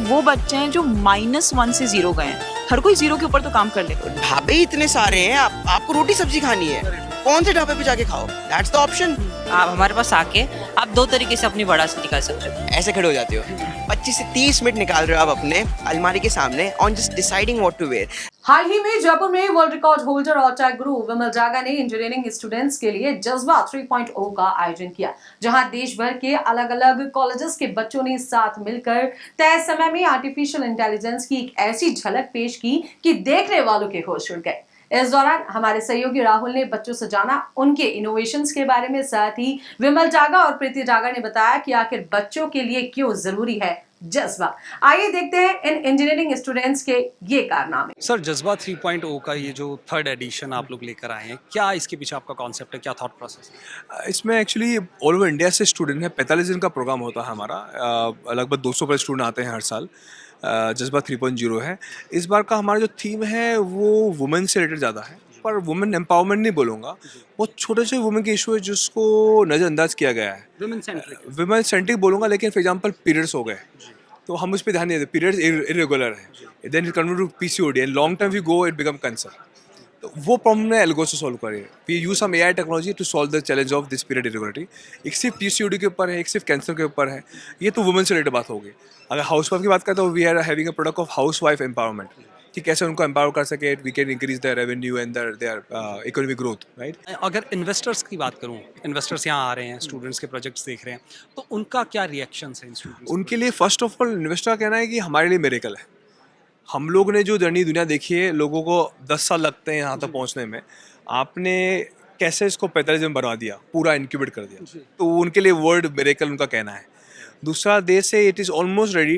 वो बच्चे हैं जो -1 से 0 गए हैं। हर कोई 0 के ऊपर तो काम कर लेगा। ढाबे इतने सारे हैं, आपको रोटी सब्जी खानी है, कौन से ढाबे पे जाके खाओ, दैट्स द ऑप्शन। आप हमारे पास आके आप दो तरीके से अपनी बड़ा निकाल सकते हो। ऐसे खड़े हो जाते हो, 25 से 30 मिनट निकाल रहे हो आप अपने अलमारी के सामने on just deciding what to wear. हाल ही में जयपुर में वर्ल्ड रिकॉर्ड होल्डर और टेक गुरु विमल जागा ने इंजीनियरिंग स्टूडेंट्स के लिए जज्बा 3.0 का आयोजन किया, जहां देश भर के अलग अलग कॉलेजेस के बच्चों ने साथ मिलकर तय समय में आर्टिफिशियल इंटेलिजेंस की एक ऐसी झलक पेश की कि देखने वालों के होश उड़ गए। इस दौरान हमारे सहयोगी राहुल ने बच्चों से जाना उनके इनोवेशंस के बारे में, साथ ही विमल जागा और प्रीति जागा ने बताया कि आखिर बच्चों के लिए क्यों जरूरी है जज्बा। आइए देखते हैं इन इंजीनियरिंग स्टूडेंट्स के ये कारनामे। सर, जज्बा 3.0 का ये जो 3rd एडिशन आप लोग लेकर आए हैं, क्या इसके पीछे आपका कॉन्सेप्ट है, क्या थॉट प्रोसेस है? इसमें एक्चुअली ऑल ओवर इंडिया से स्टूडेंट हैं। 45 दिन का प्रोग्राम होता है हमारा। लगभग 200 प्लस स्टूडेंट आते हैं हर साल। जज्बा 3.0 है। इस बार का हमारा जो थीम है वो वुमेन से रिलेटेड ज़्यादा है, पर वुमेन एम्पावरमेंट नहीं बोलूँगा। बहुत छोटे से वुमेन के इशू है जिसको नज़रअंदाज किया गया है। विमेन सेंट्रिक बोलूँगा, लेकिन फॉर एग्जाम्पल पीरियड्स हो गए तो हम उस पर ध्यान नहीं देते। पीरियड्स इरेगुलर है, then it convert to PCOD and long term we go it become cancer. तो वो प्रॉब्लम ने एल्गो से सॉल्व करी है। We use some AI technology to solve the challenge of this period irregularity. एक सिर्फ PCOD के ऊपर है, एक सिर्फ कैंसर के ऊपर है। ये तो वुमेन से रिलेटेड बात होगी। अगर हाउस वाइफ की बात करें तो we are having a product of house wife empowerment, कि कैसे उनको एम्पावर कर सके, we can increase their revenue and their economic growth, right. अगर इन्वेस्टर्स की बात करूं, इन्वेस्टर्स यहाँ आ रहे हैं, स्टूडेंट्स के प्रोजेक्ट्स देख रहे हैं, तो उनका क्या रिएक्शन है इन स्टूडेंट्स? उनके लिए फर्स्ट ऑफ ऑल इन्वेस्टर का कहना है कि हमारे लिए मेरेकल है। हम लोग ने जो जर्नी दुनिया देखी है, लोगों को 10 साल लगते हैं यहाँ तक पहुँचने में, आपने कैसे इसको 45 में बनवा दिया, पूरा इंक्यूबेट कर दिया। तो उनके लिए वर्ड मेरेकल उनका कहना है। दूसरा, देश से it is almost ready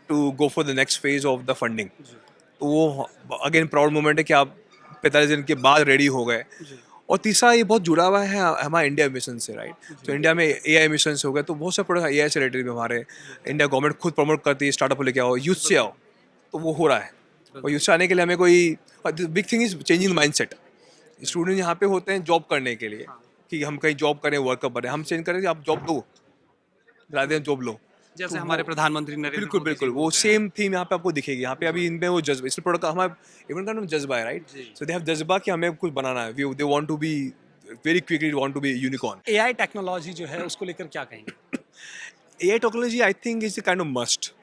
to go for the next phase of the funding. तो वो अगेन प्राउड मोमेंट है कि आप 45 दिन के बाद रेडी हो गए। और तीसरा, ये बहुत जुड़ा हुआ है हमारे इंडिया मिशन से, राइट। तो इंडिया में AI मिशन से हो गए, तो बहुत से प्रोडक्ट AI से रिलेटेड भी हमारे इंडिया गवर्नमेंट खुद प्रमोट करती है, स्टार्टअप लेके आओ, यूथ से आओ। तो वो हो रहा है। और यूथ से आने के लिए हमें कोई big thing is changing mindset. Student यहाँ पे होते हैं जॉब करने के लिए, कि हम कहीं जॉब करें, वर्कअप करें। हम चेंज करें कि आप जॉब दो, राधे जॉब लो। जैसे हमारे प्रधानमंत्री नरेंद्र बिल्कुल मोदी बिल्कुल जी वो सेम थीम यहाँ पे आपको दिखेगी। यहाँ पे अभी इनमें वो जज्बा, इस प्रोडक्ट का हमारा इवन का नाम जज्बा है, राइट। सो दे हैव जज्बा कि हमें कुछ बनाना है। They want to be very quickly, want to be unicorn. AI technology जो है उसको लेकर क्या कहेंगे? AI technology I think is kind of must.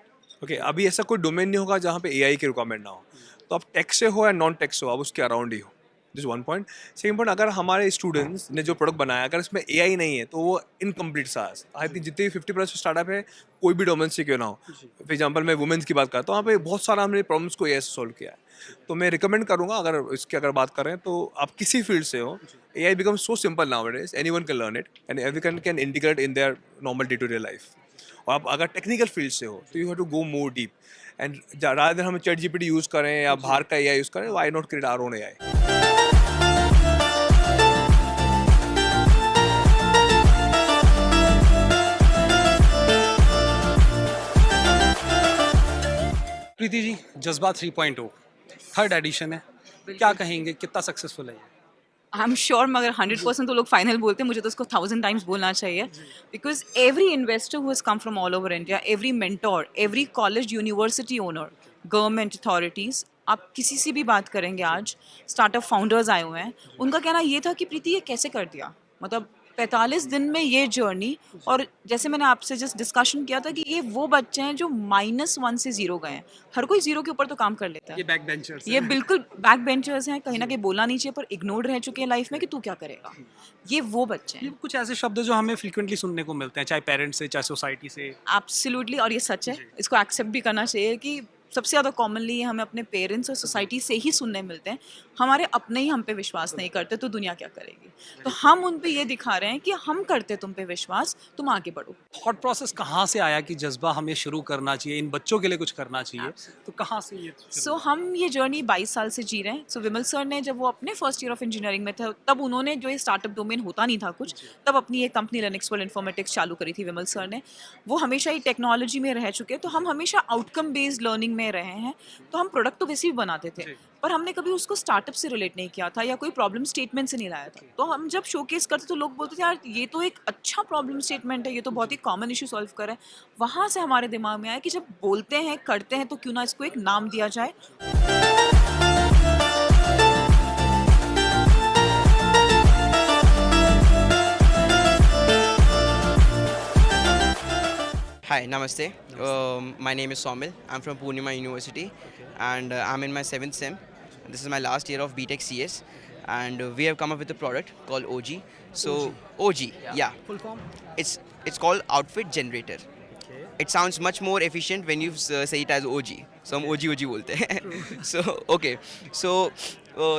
Okay, अभी ऐसा कोई डोमेन नहीं होगा जहाँ पे AI की रिक्वायरमेंट ना हो। तो आप टेक से हो या नॉन टेक से हो, आप उसके अराउंड ही हो। This one point. Second point, अगर हमारे स्टूडेंट्स ने जो प्रोडक्ट बनाया, अगर इसमें AI नहीं है तो वो इनकम्प्लीट सा है। आई थिंक जितने भी 50+ स्टार्टअप है, कोई भी डोमेन से क्यों ना हो। फॉर एग्जाम्पल मैं वुमेन्स की बात करता हूँ, वहाँ पे बहुत सारा हमने प्रॉब्लम्स को AI से सॉल्व किया है। तो मैं रिकमेंड करूँगा, अगर इसकी अगर बात करें तो आप किसी फील्ड से हो, AI becomes so simple nowadays, anyone can learn it and everyone can integrate in their normal day to day life. और आप अगर टेक्निकल फील्ड से हो तो you have to go more deep and rather than हम ChatGPT use करें या बाहर का AI यूज़ करें, why not create our own AI। Preeti ji, जज्बा 3.0 3rd एडिशन है, क्या कहेंगे, कितना सक्सेसफुल है ये? आई एम श्योर, मगर 100% तो लोग फाइनल बोलते हैं, मुझे तो उसको 1000 टाइम्स बोलना चाहिए। Because every investor who has come from all over India, every mentor, every college university owner, government authorities, आप किसी से भी बात करेंगे, आज स्टार्टअप फाउंडर्स आए हुए हैं, उनका कहना ये था कि प्रीति ये कैसे कर दिया, मतलब 45 दिन में ये जर्नी। और जैसे मैंने आपसे जस्ट डिस्कशन किया था कि ये वो बच्चे हैं जो -1 से 0 गए हैं। हर कोई 0 के ऊपर तो काम कर लेता है। ये बैक बेंचर्स ये बिल्कुल बैक बेंचर्स हैं, कहीं ना कहीं बोलना नहीं चाहिए, पर इग्नोर्ड रह चुके हैं लाइफ में कि तू क्या करेगा। ये वो बच्चे ये हैं। कुछ ऐसे शब्द जो हमें फ्रीक्वेंटली सुनने को मिलते हैं, चाहे पेरेंट्स से, चाहे सोसाइटी से। एब्सोल्युटली, और ये सच है, इसको एक्सेप्ट भी करना चाहिए कि सबसे ज़्यादा कॉमनली हमें अपने पेरेंट्स और सोसाइटी से ही सुनने मिलते हैं। हमारे अपने ही हम पे विश्वास नहीं करते तो दुनिया क्या करेगी। तो हम उन पे ये दिखा रहे हैं कि हम करते तुम पे विश्वास, तुम आगे बढ़ो। थॉट प्रोसेस कहाँ से आया कि जज्बा हमें शुरू करना चाहिए, इन बच्चों के लिए कुछ करना चाहिए? तो कहाँ से ये सो हम ये जर्नी 22 साल से जी रहे हैं। सो विमल सर ने, जब वो अपने फर्स्ट ईयर ऑफ इंजीनियरिंग में थे, तब उन्होंने, जो ये स्टार्टअप डोमेन होता नहीं था कुछ, तब अपनी एक कंपनी लिनक्स वर्ल्ड इन्फॉर्मेटिक्स चालू करी थी विमल सर ने। वो हमेशा ही टेक्नोलॉजी में रह चुके, तो हम हमेशा आउटकम बेस्ड लर्निंग में रहे हैं, तो हम प्रोडक्ट तो वैसे भी बनाते थे, पर हमने कभी उसको स्टार्टअप से रिलेट नहीं किया था या कोई प्रॉब्लम स्टेटमेंट से नहीं लाया था। तो हम जब शोकेस करते तो लोग बोलते थे यार ये तो एक अच्छा प्रॉब्लम स्टेटमेंट है, ये तो बहुत ही कॉमन इशू सॉल्व कर रहा है। वहाँ से हमारे दिमाग में आया कि जब बोलते हैं करते हैं तो क्यों ना इसको एक नाम दिया जाए। Hi, namaste. My name is Somil. I'm from Purnima University, and I'm in my 7th sem. This is my last year of BTech CS, and we have come up with a product called OG. So OG, yeah. Full form? It's called Outfit Generator. It sounds much more efficient when you say it as OG. So हम OG बोलते हैं. So okay. So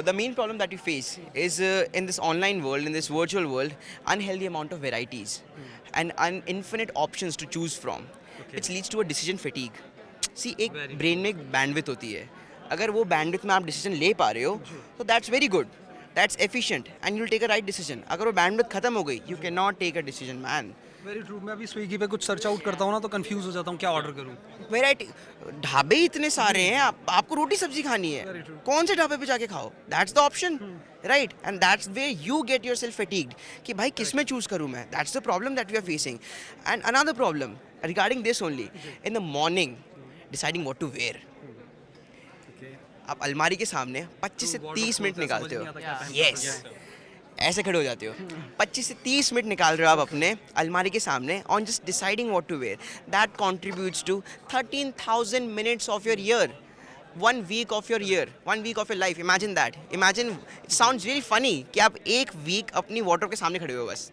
the main problem that we face is in this online world, in this virtual world, unhealthy amount of varieties and infinite options to choose from, which leads to a decision fatigue. See, एक brain में एक bandwidth होती है. अगर वो bandwidth में आप decision ले पा रहे हो, तो that's very good. That's efficient and you'll take a right decision. अगर वो bandwidth खत्म हो गई, you cannot take a decision, man. Very true. मैं अभी स्विगी पे कुछ सर्च आउट करता हूँ ना तो कंफ्यूज हो जाता हूँ क्या ऑर्डर करूँ। वैरायटी ढाबे इतने सारे हैं, आपको रोटी सब्जी खानी है, कौन से ढाबे पे जाके खाओ, that's the option, right? And that's way you get yourself fatigued कि भाई किस में चूज करूँ मैं। That's the problem that we are facing. And another problem regarding this only, in the morning deciding what to wear. आप अलमारी के सामने 25 से 30 मिनट निकालते हो, यस, ऐसे खड़े हो जाते हो, 25 से 30 मिनट निकाल रहे हो आप अपने अलमारी के सामने on just deciding what to wear. That contributes to 13,000 minutes of your year, 1 week of your year, 1 week of your life. Imagine that, imagine, it sounds really funny कि आप एक वीक अपनी वार्डरोब के सामने खड़े हो बस।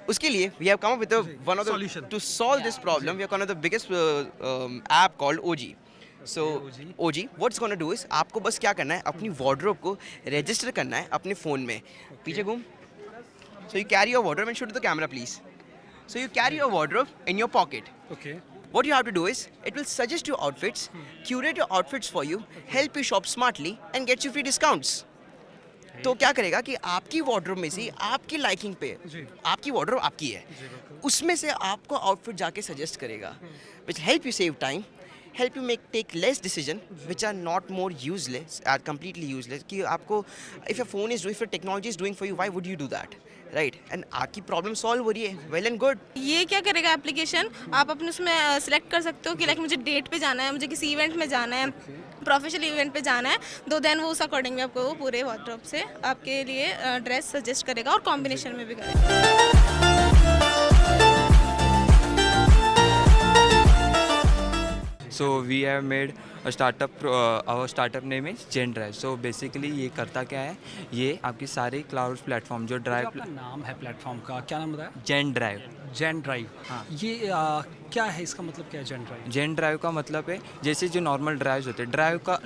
उसके लिए we have come up with one of the, to solve this problem we have come up with the biggest app called OG. So OG, what's gonna do is आपको बस क्या करना है, अपनी wardrobe को register करना है अपने फ़ोन में। पीछे घूम। So you carry your wardrobe and show to the camera, please. So you carry your wardrobe in your pocket. Okay. What you have to do is, it will suggest you outfits, curate your outfits for you, help you shop smartly and get you free discounts. तो क्या करेगा कि आपकी wardrobe में से आपकी liking पे, आपकी wardrobe आपकी है, उसमें से आपको outfit जाके suggest करेगा, which help you save time, help you take less decision which are not more useless, are completely useless. कि आपको, if your phone is doing, if your technology is doing for you, why would you do that, right? And आपकी problem solve हो रही है, well and good. ये क्या करेगा application, आप अपने उसमें सेलेक्ट कर सकते हो कि लाइक मुझे डेट पे जाना है, मुझे किसी इवेंट में जाना है, प्रोफेशनल इवेंट पे जाना है, तो देन वो उस अकॉर्डिंग आपको वो पूरे वार्डरोब से आपके लिए ड्रेस सजेस्ट करेगा और कॉम्बिनेशन में भी करेगा। So we have made a startup. Our startup name is GenDrive. So basically ये करता क्या है, ये आपकी सारी क्लाउड प्लेटफॉर्म जो ड्राइव, आपका नाम है प्लेटफॉर्म का, क्या नाम बताया? GenDrive. जेन ड्राइव। हाँ। ये क्या है, इसका मतलब क्या है जेन ड्राइव? GenDrive का मतलब है जैसे जो नॉर्मल ड्राइव्स होते हैं,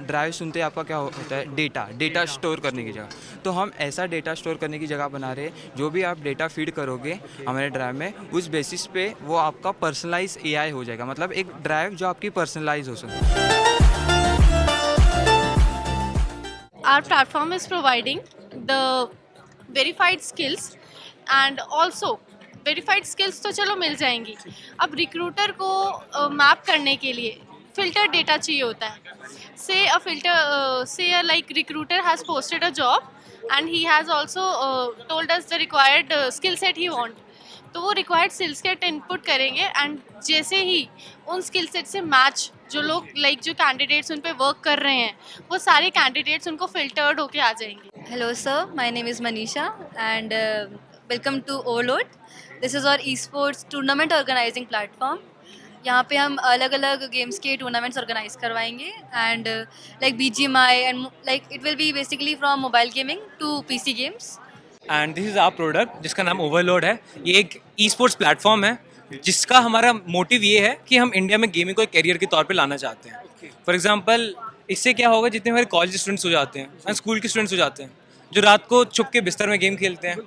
ड्राइव सुनते आपका क्या होता है, डेटा स्टोर करने की जगह। तो हम ऐसा डेटा स्टोर करने की जगह बना रहे हैं, जो भी आप डेटा फीड करोगे हमारे ड्राइव में, उस बेसिस पे वो आपका पर्सनलाइज AI हो जाएगा, मतलब एक ड्राइव जो आपकी पर्सनलाइज हो सके। Our platform is providing the verified skills and also verified skills तो चलो मिल जाएंगी, अब रिक्रूटर को मैप करने के लिए फिल्टर डेटा चाहिए होता है। say like recruiter has posted a job and he has also told us the required skill set he want, तो वो रिक्वायर्ड स्किल सेट इनपुट करेंगे एंड जैसे ही उन स्किल सेट से मैच जो लोग जो कैंडिडेट्स उन पे वर्क कर रहे हैं, वो सारे कैंडिडेट्स उनको फिल्टर्ड होके आ जाएंगे। Hello sir, my name is Manisha and welcome to Overload. This is our esports tournament organizing platform. यहाँ पे हम अलग अलग गेम्स के टूर्नामेंट्स ऑर्गेनाइज करवाएंगे and like BGMI and like it will be basically from mobile gaming to PC games. And this is our product जिसका नाम overload है। ये एक ई स्पोर्ट्स प्लेटफॉर्म है जिसका हमारा मोटिव ये है कि हम इंडिया में गेमिंग को एक करियर के तौर पे लाना चाहते हैं। फॉर एग्जांपल, इससे क्या होगा, जितने हमारे कॉलेज स्टूडेंट्स हो जाते हैं एंड स्कूल के स्टूडेंट्स हो जाते हैं जो रात को छुप के बिस्तर में गेम खेलते हैं,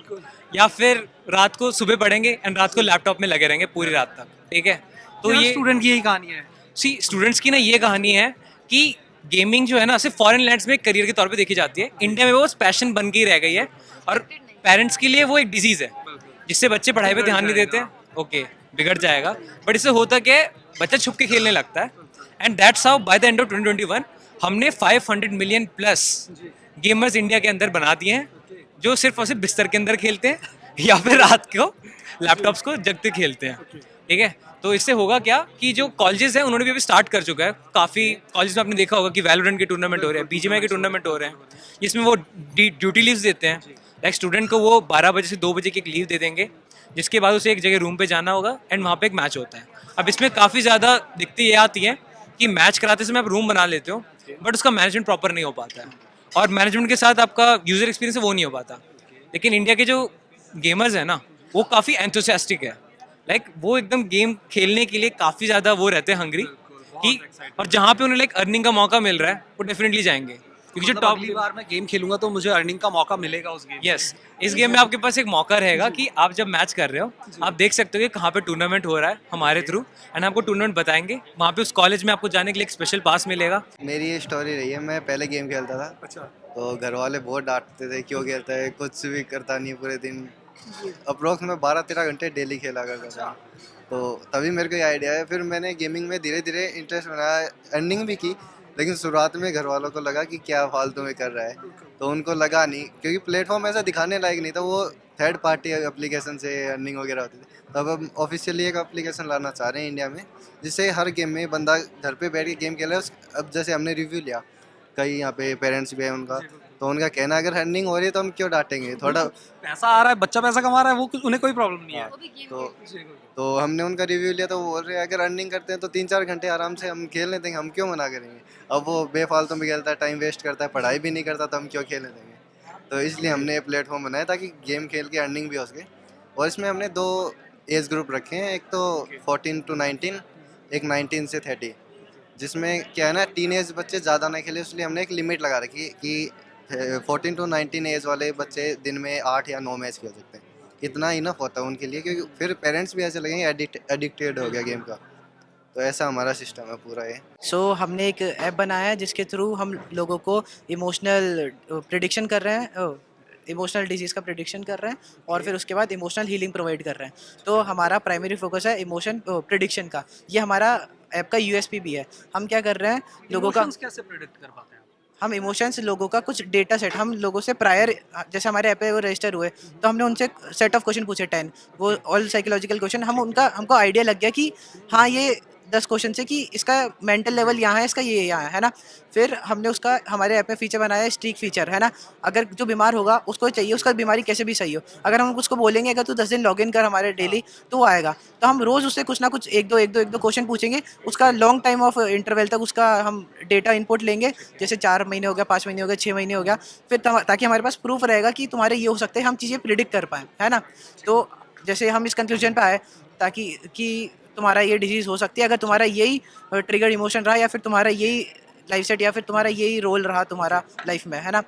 या फिर रात को सुबह पढ़ेंगे एंड रात को लैपटॉप में लगे रहेंगे पूरी रात तक, ठीक है। तो ये स्टूडेंट की यही कहानी है। स्टूडेंट्स की ना ये कहानी है कि गेमिंग जो है ना सिर्फ फॉरेन लैंड्स में करियर के तौर पे देखी जाती है, इंडिया में वो पैशन बन के ही रह गई है और पेरेंट्स के लिए वो एक डिजीज़ है जिससे बच्चे पढ़ाई पे ध्यान नहीं देते हैं, ओके बिगड़ जाएगा। बट इससे होता क्या है, बच्चा छुप के खेलने लगता है and that's how by the end of 2021 हमने 500 मिलियन प्लस गेमर्स इंडिया के अंदर बना दिए हैं, जो सिर्फ और सिर्फ बिस्तर के अंदर खेलते हैं या फिर रात को लैपटॉप्स को जगते खेलते हैं, ठीक है। तो इससे होगा क्या कि जो कॉलेजेस हैं उन्होंने भी अभी स्टार्ट कर चुका है, काफ़ी कॉलेज में आपने देखा होगा कि वैलोरेंट के टूर्नामेंट हो रहे हैं, बीजीएमआई के टूर्नामेंट हो रहे हैं, जिसमें वो ड्यूटी लीव्स देते हैं। लाइक स्टूडेंट को वो 12 बजे से 2 बजे की एक लीव दे देंगे, जिसके बाद उसे एक जगह रूम पे जाना होगा एंड वहाँ पे एक मैच होता है। अब इसमें काफ़ी ज़्यादा दिक्कतें ये आती हैं कि मैच कराते समय आप रूम बना लेते हो बट उसका मैनेजमेंट प्रॉपर नहीं हो पाता है, और मैनेजमेंट के साथ आपका यूज़र एक्सपीरियंस वो नहीं हो पाता। लेकिन इंडिया के जो गेमर्स हैं ना, वो काफ़ी एंथुसियास्टिक है, लाइक वो एकदम गेम खेलने के लिए काफ़ी ज़्यादा वो रहते हैं हंग्री कि, और जहाँ पे उन्हें लाइक अर्निंग का मौका मिल रहा है वो डेफिनेटली जाएंगे, क्योंकि जो टॉप अगली बार मैं गेम खेलूंगा तो मुझे अर्निंग का मौका मिलेगा उस गेम। यस, इस गेम में आपके पास एक मौका रहेगा कि आप जब मैच कर रहे हो आप देख सकते हो कि कहाँ पे टूर्नामेंट हो रहा है हमारे थ्रू, एंड आपको टूर्नामेंट बताएंगे वहाँ पे उस कॉलेज में आपको जाने के लिए एक स्पेशल पास मिलेगा। मेरी ये स्टोरी रही है, मैं पहले गेम खेलता था। अच्छा। तो घर वाले बहुत डांटते थे, क्यों खेलता है, कुछ भी करता नहीं पूरे दिन। अप्रोक्स में 12-13 घंटे डेली खेला करता था। तो तभी मेरे को ये आइडिया है, फिर मैंने गेमिंग में धीरे धीरे इंटरेस्ट बनाया, अर्निंग भी की। लेकिन शुरुआत में घर वालों को लगा कि क्या फालतू में कर रहा है, तो उनको लगा नहीं, क्योंकि प्लेटफॉर्म ऐसा दिखाने लायक नहीं था। वो थर्ड पार्टी एप्लीकेशन से अर्निंग वगैरह होती थी। तब हम ऑफिशियली एक एप्लीकेशन लाना चाह रहे हैं इंडिया में, जिससे हर गेम में बंदा घर पे बैठ के गेम खेले। अब जैसे हमने रिव्यू लिया, कई यहाँ पे पेरेंट्स भी है उनका, तो उनका कहना अगर अर्निंग हो रही है तो हम क्यों डांटेंगे, थोड़ा पैसा आ रहा है, बच्चा पैसा कमा रहा है, वो उन्हें कोई प्रॉब्लम नहीं है। तो हमने उनका रिव्यू लिया, तो वो बोल रहे हैं अगर अर्निंग करते हैं तो 3-4 घंटे आराम से हम खेलने देंगे, हम क्यों मना करेंगे। अब वो बेफालतू में खेलता है, टाइम वेस्ट करता है, पढ़ाई भी नहीं करता, तो हम क्यों खेलने देंगे। तो इसलिए हमने ये प्लेटफॉर्म बनाया ताकि गेम खेल के अर्निंग भी हो सके। और इसमें हमने 2 एज ग्रुप रखे हैं, एक तो 14 to 19, एक 19 से 30, जिसमें क्या है ना, टीनेज बच्चे ज़्यादा ना खेले, इसलिए हमने एक लिमिट लगा रखी कि 14 to 19 एज वाले बच्चे दिन में 8 या 9 मैच खेल सकते हैं। इतना इनफ होता है उनके लिए, क्योंकि फिर पेरेंट्स भी ऐसे लगेंगे एडिक्टेड हो गया गेम का। तो ऐसा हमारा सिस्टम है पूरा ये। हमने एक ऐप बनाया है जिसके थ्रू हम लोगों को इमोशनल प्रिडिक्शन कर रहे हैं, इमोशनल डिजीज़ का प्रिडिक्शन कर रहे हैं, और फिर उसके बाद इमोशनल हीलिंग प्रोवाइड कर रहे हैं। तो हमारा प्राइमरी फोकस है इमोशन प्रिडिक्शन का। ये हमारा ऐप का यूएसपी भी है। हम क्या कर रहे हैं, लोगों का कैसे प्रेडिक्ट कर पाते हैं? हम इमोशंस लोगों का कुछ डेटा सेट हम लोगों से प्रायर, जैसे हमारे ऐप पे वो रजिस्टर हुए तो हमने उनसे सेट ऑफ क्वेश्चन पूछे 10, वो ऑल साइकोलॉजिकल क्वेश्चन। हमको आइडिया लग गया कि हाँ ये 10 क्वेश्चन से कि इसका मेंटल लेवल यहाँ है, इसका ये यहाँ है ना। फिर हमने उसका हमारे ऐप में फीचर बनाया है, स्ट्रीक फीचर है ना। अगर जो बीमार होगा उसको चाहिए उसका बीमारी कैसे भी सही हो, अगर हम उसको बोलेंगे अगर तू 10 दिन लॉगिन कर हमारे डेली तो वो आएगा। तो हम रोज़ उससे कुछ ना कुछ एक दो क्वेश्चन पूछेंगे, उसका लॉन्ग टाइम ऑफ इंटरवल तक उसका हम डेटा इनपुट लेंगे, जैसे 4 महीने हो गया, 5 महीने हो गया, 6 महीने हो गया, फिर ताकि हमारे पास प्रूफ रहेगा कि तुम्हारे ये हो सकते हैं, हम चीज़ें प्रिडिक्ट कर पाएँ, है ना। तो जैसे हम इस कंक्लूजन पे आए ताकि कि तुम्हारा ये डिजीज़ हो सकती है अगर तुम्हारा यही ट्रिगर इमोशन रहा, या फिर तुम्हारा यही लाइफ सेट, या फिर तुम्हारा यही रोल रहा तुम्हारा लाइफ में, है ना।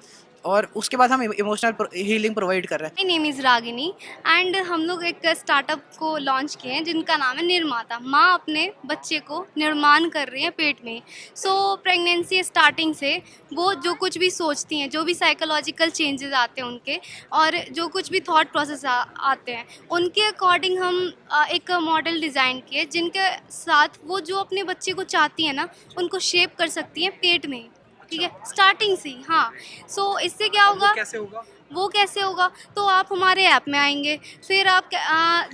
और उसके बाद हम इमोशनल हीलिंग प्रोवाइड कर रहे हैं। My name is Ragini and हम लोग एक स्टार्टअप को लॉन्च किए हैं जिनका नाम है निर्माता। माँ अपने बच्चे को निर्माण कर रही है पेट में। प्रेगनेंसी स्टार्टिंग से वो जो कुछ भी सोचती हैं, जो भी साइकोलॉजिकल चेंजेस आते हैं उनके, और जो कुछ भी थॉट प्रोसेस आते हैं, उनके अकॉर्डिंग हम एक मॉडल डिज़ाइन किए जिनके साथ वो जो अपने बच्चे को चाहती है ना उनको शेप कर सकती हैं पेट में, ठीक है, स्टार्टिंग से। हाँ, इससे क्या होगा, वो कैसे होगा, तो आप हमारे ऐप में आएंगे, फिर आप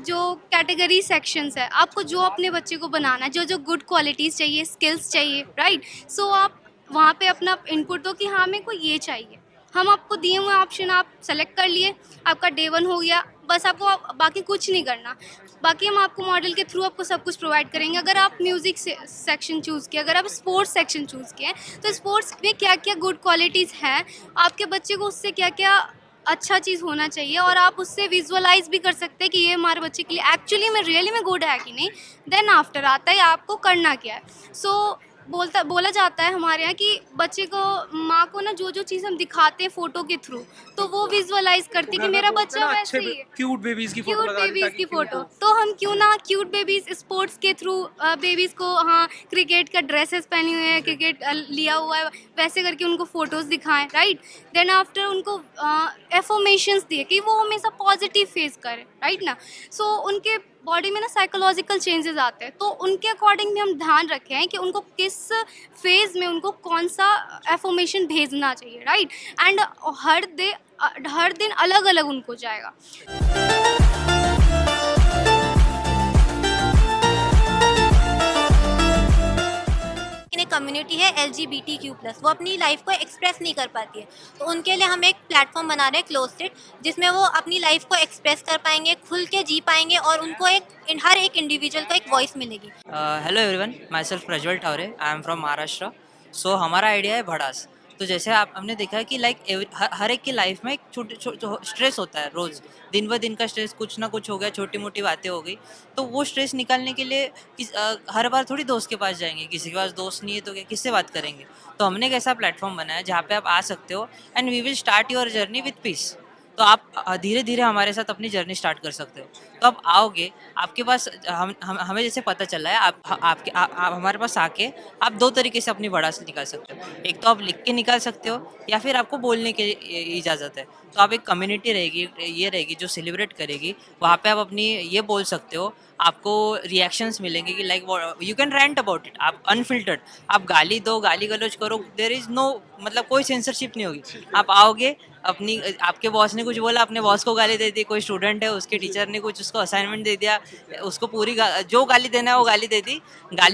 जो कैटेगरी सेक्शंस है, आपको जो अपने बच्चे को बनाना है, जो गुड क्वालिटीज़ चाहिए, स्किल्स चाहिए, राइट। आप वहाँ पे अपना इनपुट दो कि हाँ मेरे को ये चाहिए। हम आपको दिए हुए ऑप्शन आप सेलेक्ट कर लिए, आपका डे 1 हो गया, बस आपको बाकी कुछ नहीं करना। बाकी हम आपको मॉडल के थ्रू आपको सब कुछ प्रोवाइड करेंगे। अगर आप म्यूज़िक सेक्शन चूज़ किया, अगर आप स्पोर्ट्स सेक्शन चूज़ किए, तो स्पोर्ट्स में क्या क्या गुड क्वालिटीज़ हैं, आपके बच्चे को उससे क्या क्या अच्छा चीज़ होना चाहिए, और आप उससे विजुअलाइज भी कर सकते हैं कि ये हमारे बच्चे के लिए एक्चुअली में रियली में गुड है कि नहीं। देन आफ्टर आता है आपको करना क्या है। बोला जाता है हमारे यहाँ कि बच्चे को, माँ को ना जो चीज़ हम दिखाते हैं फ़ोटो के थ्रू, तो वो विजुअलाइज करती है कि मेरा बच्चा वैसे ही है। क्यूट बेबीज की फोटो तो हम क्यों ना क्यूट बेबीज स्पोर्ट्स के थ्रू बेबीज़ को, हाँ क्रिकेट का ड्रेसेस पहने हुए हैं, क्रिकेट लिया हुआ है, वैसे करके उनको फ़ोटोज़ दिखाएं, राइट। देन आफ्टर उनको एफर्मेशंस दिए कि वो हमेशा पॉजिटिव फेस करें, राइट ना। उनके बॉडी में ना साइकोलॉजिकल चेंजेस आते हैं, तो उनके अकॉर्डिंग भी हम ध्यान रखे हैं कि उनको किस किस फेज़ में उनको कौन सा एफर्मेशन भेजना चाहिए, राइट। एंड हर दिन अलग अलग उनको जाएगा। कम्युनिटी है LGBTQ+, वो अपनी लाइफ को एक्सप्रेस नहीं कर पाती है, तो उनके लिए हम एक प्लेटफॉर्म बना रहे हैं क्लोज्ड, जिसमें वो अपनी लाइफ को एक्सप्रेस कर पाएंगे, खुल के जी पाएंगे और उनको हर एक इंडिविजुअल को एक वॉइस मिलेगी। Hello everyone, myself Prajwal Thavare, I am from Maharashtra. So हमारा आइडिया है भड़ास। तो जैसे हमने देखा है कि हर एक की लाइफ में एक स्ट्रेस होता है, रोज़ दिन ब दिन का स्ट्रेस, कुछ ना कुछ हो गया, छोटी मोटी बातें हो गई, तो वो स्ट्रेस निकालने के लिए हर बार थोड़ी दोस्त के पास जाएंगे, किसी के पास दोस्त नहीं है तो किससे बात करेंगे। तो हमने एक ऐसा प्लेटफॉर्म बनाया जहाँ पे आप आ सकते हो and we will start your journey with peace. तो आप धीरे धीरे हमारे साथ अपनी जर्नी स्टार्ट कर सकते हो। तो आप आओगे, आपके पास हमें जैसे पता चला है, आप हमारे पास आके आप दो तरीके से अपनी भड़ास निकाल सकते हो। एक तो आप लिख के निकाल सकते हो या फिर आपको बोलने की इजाज़त है। तो आप एक कम्युनिटी रहेगी जो सेलिब्रेट करेगी, वहाँ पे आप अपनी ये बोल सकते हो, आपको रिएक्शंस मिलेंगे कि like you can rent about it, आप अनफिल्टर्ड, आप गाली दो, गाली गलौज करो, देयर इज़ नो मतलब कोई सेंसरशिप नहीं होगी। आप आओगे, आपके बॉस ने कुछ बोला, अपने बॉस को गाली दे दी, कोई स्टूडेंट है उसके टीचर ने कुछ उसको असाइनमेंट दे दिया, उसको पूरी जो गाली देना है वो गाली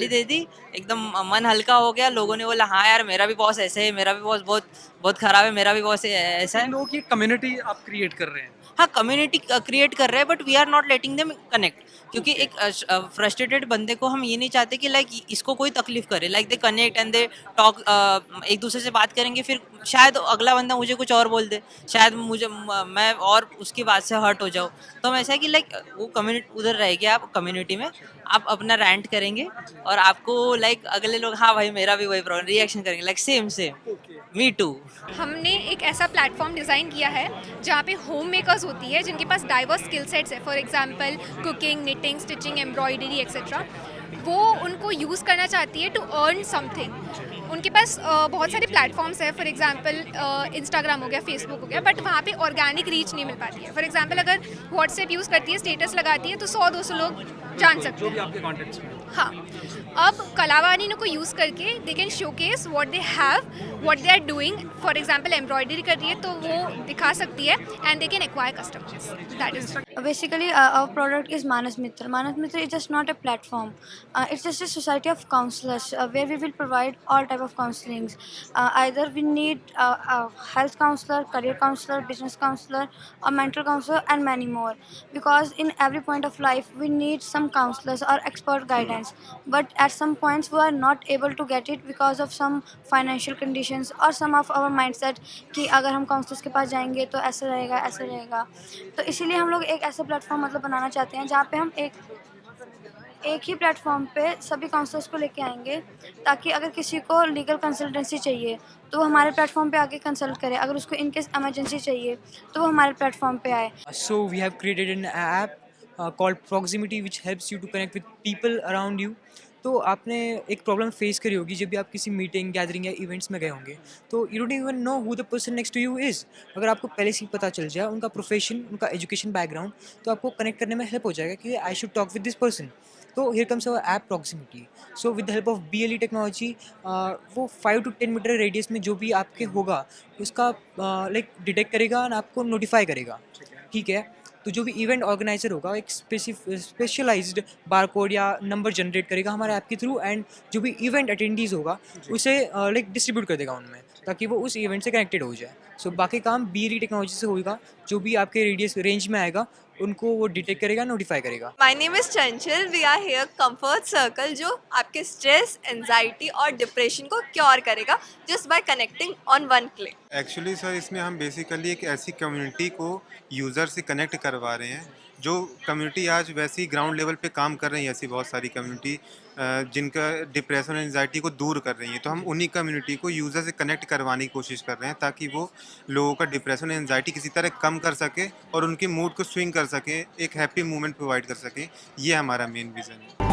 दे दी, एकदम मन हल्का हो गया। लोगों ने बोला हाँ यार मेरा भी बॉस ऐसे है, मेरा भी बॉस बहुत खराब है, मेरा भी बॉस ऐसा है। लोग ये कम्युनिटी आप क्रिएट कर रहे हैं। हाँ, कम्युनिटी क्रिएट कर रहे हैं, but we are not letting them connect, क्योंकि एक फ्रस्ट्रेटेड बंदे को हम ये नहीं चाहते कि लाइक इसको कोई तकलीफ करे। Like they connect and they talk, एक दूसरे से बात करेंगे, फिर शायद अगला बंदा मुझे कुछ और बोल दे, शायद मैं और उसकी बात से हर्ट हो जाऊँ। तो हम ऐसा है कि लाइक वो कम्युनिटी उधर रहेगी, आप कम्युनिटी में आप अपना रैंट करेंगे और आपको लाइक अगले लोग हाँ भाई मेरा भी वही प्रॉब्लम, रिएक्शन करेंगे लाइक सेम मी टू। हमने एक ऐसा प्लेटफॉर्म डिज़ाइन किया है जहाँ पे होम मेकर्स होती है जिनके पास डाइवर्स स्किल सेट्स है, for example cooking, knitting, stitching, embroidery etcetera. वो उनको यूज़ करना चाहती है टू अर्न समथिंग। उनके पास बहुत सारे प्लेटफॉर्म्स है, फॉर एग्जांपल इंस्टाग्राम हो गया, फेसबुक हो गया, बट वहाँ पे ऑर्गेनिक रीच नहीं मिल पाती है। फॉर एग्जांपल अगर व्हाट्सएप यूज़ करती है, स्टेटस लगाती है, तो 100-200 लोग जान सकते जो भी हैं। आपके कॉन्टेक्ट्स में। हाँ, अब कलावानी को यूज़ करके they can showcase what they have, what they are doing. For example embroidery कर रही है तो वो दिखा सकती है and they can acquire customers. That is Basically, our product is Manas Mitra. Manas Mitra is just not a platform. It's just a society of counselors where we will provide all type of counselings. Either we need a health counselor, career counselor, business counselor, or mental counselor, and many more. Because in every point of life, we need some counselors or expert guidance. But at some points, we are not able to get it because of some financial conditions or some of our mindset कि अगर हम counsellors के पास जाएंगे तो ऐसा रहेगा। तो इसीलिए हम लोग एक ऐसा प्लेटफॉर्म मतलब बनाना चाहते हैं जहाँ पे हम एक ही प्लेटफॉर्म पे सभी काउंसलर्स को लेके आएंगे, ताकि अगर किसी को लीगल कंसल्टेंसी चाहिए तो वो हमारे प्लेटफॉर्म पे आके कंसल्ट करे, अगर उसको इनकेस इमरजेंसी चाहिए तो वो हमारे प्लेटफॉर्म पे आए। So we have created an app called Proximity which helps you to connect with people around you. तो आपने एक प्रॉब्लम फेस करी होगी जब भी आप किसी मीटिंग, गैदरिंग या इवेंट्स में गए होंगे, तो you don't even know who the person next to you is. अगर आपको पहले से ही पता चल जाए उनका प्रोफेशन, उनका एजुकेशन बैकग्राउंड, तो आपको कनेक्ट करने में हेल्प हो जाएगा कि I should talk with this person. तो here comes our app proximity. So with the help of BLE technology, वो 5 to 10 मीटर रेडियस में जो भी आपके होगा उसका लाइक डिटेक्ट करेगा और आपको नोटिफाई करेगा, ठीक है। तो जो भी इवेंट ऑर्गेनाइजर होगा एक स्पेशलाइज्ड बारकोड या नंबर जनरेट करेगा हमारे ऐप के थ्रू, एंड जो भी इवेंट अटेंडीज़ होगा उसे लाइक डिस्ट्रीब्यूट कर देगा उनमें, ताकि वो उस इवेंट से कनेक्टेड हो जाए। सो बाकी काम BLE टेक्नोलॉजी से होगा, जो भी आपके रेडियस रेंज में आएगा उनको वो डिटेक्ट करेगा, नोटिफाई करेगा। My name is Chanchal. We are here comfort circle, जो आपके स्ट्रेस, एंजाइटी और डिप्रेशन को क्योर करेगा just by connecting on one click. Actually sir इसमें हम बेसिकली एक ऐसी कम्युनिटी को यूज़र से कनेक्ट करवा रहे हैं जो कम्युनिटी आज वैसे ही ग्राउंड लेवल पे काम कर रही है। ऐसी बहुत सारी कम्युनिटी जिनका डिप्रेशन और एंजाइटी को दूर कर रही है, तो हम उन्हीं कम्युनिटी को यूज़र से कनेक्ट करवाने की कोशिश कर रहे हैं ताकि वो लोगों का डिप्रेशन और एंजाइटी किसी तरह कम कर सके और उनके मूड को स्विंग कर सके, एक हैप्पी मोमेंट प्रोवाइड कर सके। ये हमारा मेन विज़न है।